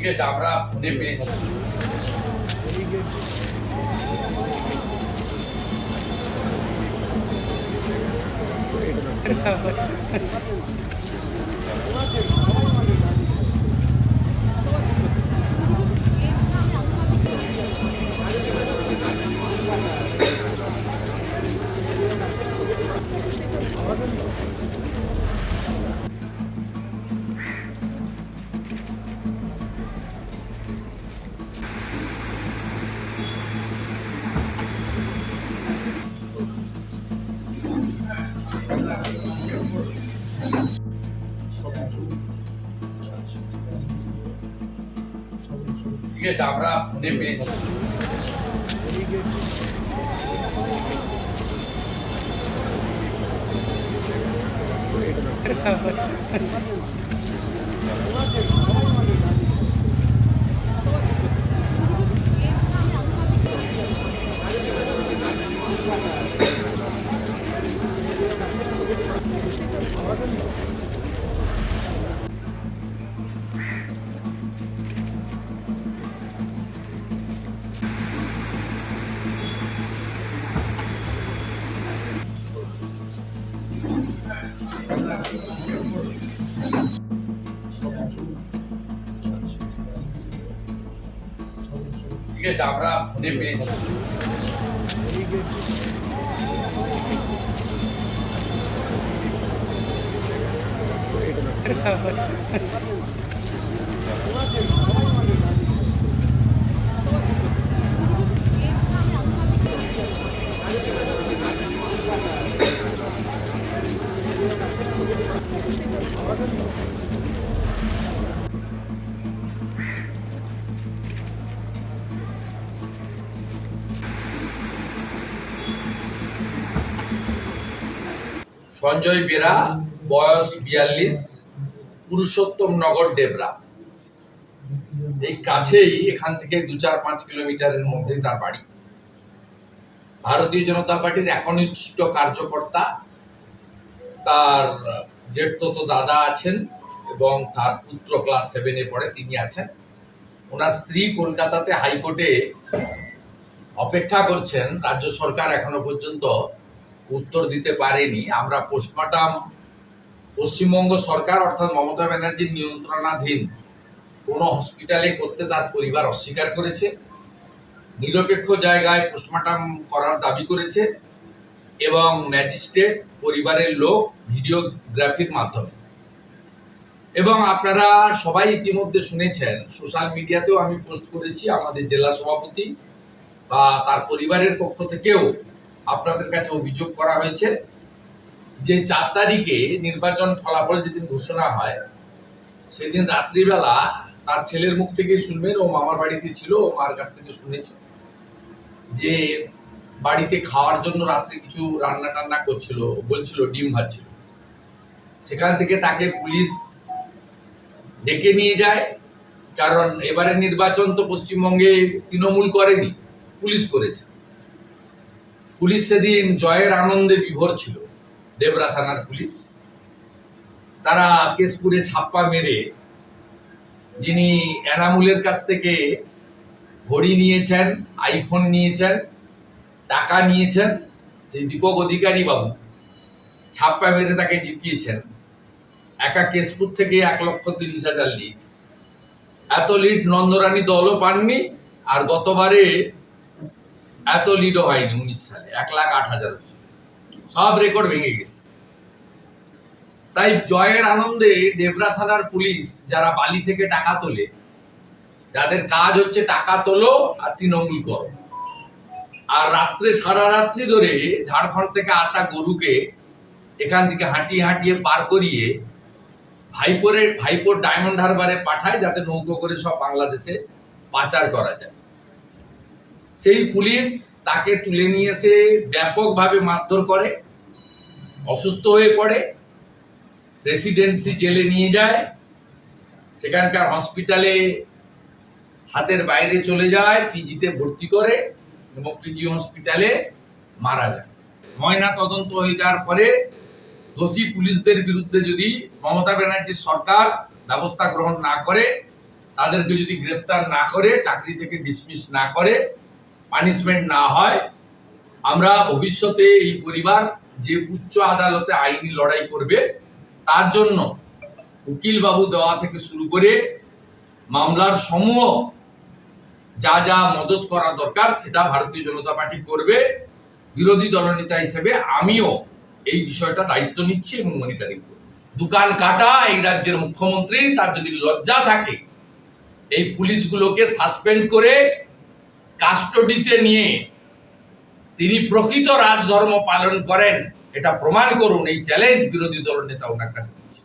ঠিক আছে, আমরা ফোনে পেয়েছি। ঠিক আছে, আমরা ফোনে পেয়েছি। ঠিক আছে, আমরা ফোনে পেয়েছি। সঞ্জয় বেরা, বয়স 42, পুরুষোত্তম নগর, ডেবরা। এই কাছেই, এখান থেকে 2-4-5 কিলোমিটারের মধ্যেই তার বাড়ি। ভারতীয় জনতা পার্টির একনিষ্ঠ কার্যকর্তা। তার জেঠতো দাদা আছেন এবং তার পুত্র ক্লাস 7-এ পড়ে, তিনি আছেন। ওনার স্ত্রী কলকাতাতে হাইকোর্টে অপেক্ষা করছেন। রাজ্য সরকার এখনো পর্যন্ত উত্তর দিতে পারেনি। আমরা পোস্টমর্টম পশ্চিমবঙ্গ সরকার অর্থাৎ মমতা ব্যানার্জির নিয়ন্ত্রণাধীন কোনো হসপিটালে করতে তার পরিবার অস্বীকার করেছে। নিরপেক্ষ জায়গায় পোস্টমর্টম করার দাবি করেছে এবং ম্যাজিস্ট্রেট, পরিবারের লোক ভিডিওগ্রাফির মাধ্যমে। এবং আপনারা সবাই ইতিমধ্যে শুনেছেন, সোশ্যাল মিডিয়াতেও আমি পোস্ট করেছি, আমাদের জেলা সভাপতি বা তার পরিবারের পক্ষ থেকেও আপনাদের কাছে অভিযোগ করা হয়েছে যে 4 তারিখে নির্বাচন ফলাফল যেদিন ঘোষণা হয় সেদিন রাত্রিবেলা তার ছেলের মুখ থেকে শুনবেন, ও মামার বাড়িতে ছিল, ও মার কাছ থেকে শুনেছে যে বাড়িতে খাওয়ার জন্য রাত্রে কিছু রান্না টান্না করছিল, বলছিল ডিম ভাজছিল। সেখান থেকে তাকে পুলিশ ডেকে নিয়ে যায়, কারণ এবারে নির্বাচন তো পশ্চিমবঙ্গে তৃণমূল করেনি, পুলিশ করেছে। পুলিশ সেদিন জয়ের আনন্দে বিভোর ছিল, ডেবরা থানার পুলিশ। তারা কেশপুরে ছাপ্পা মেরে যিনি এনামুলের কাছ থেকে ঘড়ি নিয়েছেন, আইফোন নিয়েছেন, টাকা নিয়েছেন, সেই দীপক অধিকারী বাবু ছাপ্পা মেরে তাকে জিতিয়েছেন। একা কেশপুর থেকে 1,30,000 লিড। এত লিড নন্দরানী দলও পাননি, আর গতবারে এত লিডও হয়নি 19 সালে, 1,08,000। সব রেকর্ড ভেঙে গেছে। তাই জয়ের আনন্দে ডেবরা থানার পুলিশ, যারা বালি থেকে টাকা তোলে, যাদের কাজ হচ্ছে টাকা তোলো আর তৃণমূল করো, আর রাত্রে সারা রাত্রি ধরে ঝাড়খণ্ড থেকে আসা গরুকে এখান থেকে হাঁটিয়ে হাঁটিয়ে পার করিয়ে ভাইপোর ডায়মন্ড হারবারে পাঠায়, যাতে নৌকো করে সব বাংলাদেশে পাচার করা যায়। সেই পুলিশ তাকে তুলে নিয়ে এসে ব্যাপকভাবে মারধর করে, অসুস্থ হয়ে পড়ে, রেসিডেন্সি জেলে নিয়ে যায়, সেখানকার হসপিটালে হাতের বাইরে চলে যায়, পিজিতে ভর্তি করে এবং পিজি হসপিটালে মারা যায়। ময়না তদন্ত হয়ে যাওয়ার পরে দোষী পুলিশদের বিরুদ্ধে যদি মমতা ব্যানার্জির সরকার ব্যবস্থা গ্রহণ না করে, তাদেরকে যদি গ্রেপ্তার না করে, চাকরি থেকে ডিসমিস না করে, পানিশমেন্ট না হয়, আমরা ভবিষ্যতে এই পরিবার যে উচ্চ আদালতে আইনি লড়াই করবে তার জন্য উকিল বাবু দেওয়া থেকে শুরু করে মামলার সমূহ যা যা মদত করা দরকার সেটা ভারতীয় জনতা পার্টি করবে। বিরোধী দলনেতা হিসেবে আমিও এই বিষয়টা দায়িত্ব নিচ্ছি এবং মনিটরিং করব। দোকান কাটা এই রাজ্যের মুখ্যমন্ত্রী, তার যদি লজ্জা থাকে এই পুলিশগুলোকে সাসপেন্ড করে কাস্টডিতে নিয়ে তিনি প্রকৃত রাজধর্ম পালন করেন, এটা প্রমাণ করুন। এই চ্যালেঞ্জ বিরোধী দলনেতা ওনার কাছে দিচ্ছে।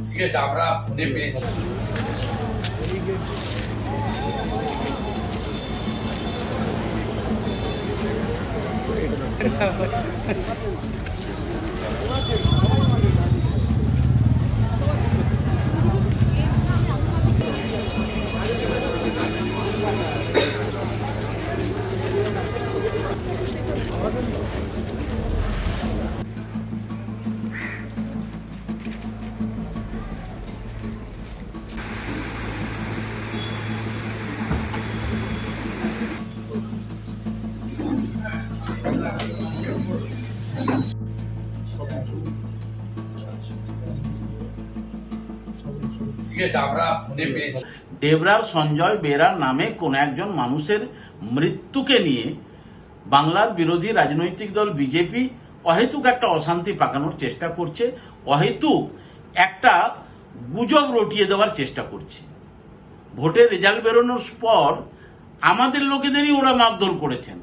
ঠিক আছে, আমরা ফোনে পেয়েছি। ঠিক আছে, আমরা ফোনে পেয়েছি। ডেবরার সঞ্জয় বেরার নামে কোন একজন মানুষের মৃত্যুকে নিয়ে বাংলার বিরোধী রাজনৈতিক দল বিজেপি অহেতুক একটা অশান্তি পাকানোর চেষ্টা করছে, অহেতুক একটা গুজব রটিয়ে দেওয়ার চেষ্টা করছে। ভোটের রেজাল্ট বেরোনোর পর আমাদের লোকেদেরই ওরা মারধর করেছেন।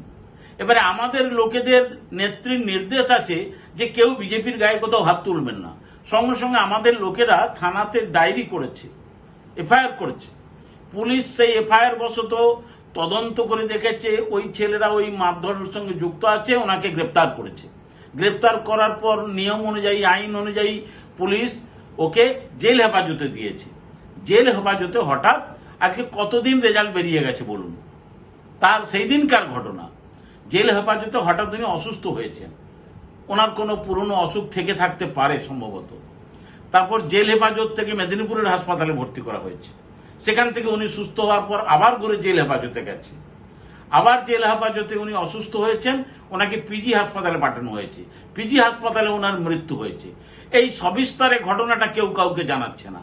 এবারে আমাদের লোকেদের নেত্রীর নির্দেশ আছে যে কেউ বিজেপির গায়ে কোথাও হাত তুলবেন না। সঙ্গে সঙ্গে আমাদের লোকেরা থানাতে ডায়েরি করেছে, এফআইআর করেছে। পুলিশ সেই এফআইআর বশত তদন্ত করে দেখেছে ওই ছেলেরা ওই মারধরের সঙ্গে যুক্ত আছে, ওনাকে গ্রেপ্তার করেছে। গ্রেপ্তার করার পর নিয়ম অনুযায়ী, আইন অনুযায়ী পুলিশ ওকে জেল হেফাজতে দিয়েছে। জেল হেফাজতে হঠাৎ আজকে কতদিন রেজাল্ট বেরিয়ে গেছে বলুন, তার সেই দিনকার ঘটনা। জেল হেফাজতে হঠাৎ উনি অসুস্থ হয়েছেন, ওনার কোনো পুরনো অসুখ থেকে থাকতে পারে সম্ভবত। তারপর জেল হেফাজত থেকে মেদিনীপুরের হাসপাতালে ভর্তি করা হয়েছে। সেখান থেকে উনি সুস্থ হওয়ার পর আবার ঘুরে জেল হেফাজতে গেছে। আবার জেল হেফাজতে উনি অসুস্থ হয়েছেন, ওনাকে পিজি হাসপাতালে পাঠানো হয়েছে। পিজি হাসপাতালে ওনার মৃত্যু হয়েছে। এই সবিস্তারে ঘটনাটা কেউ কাউকে জানাচ্ছে না।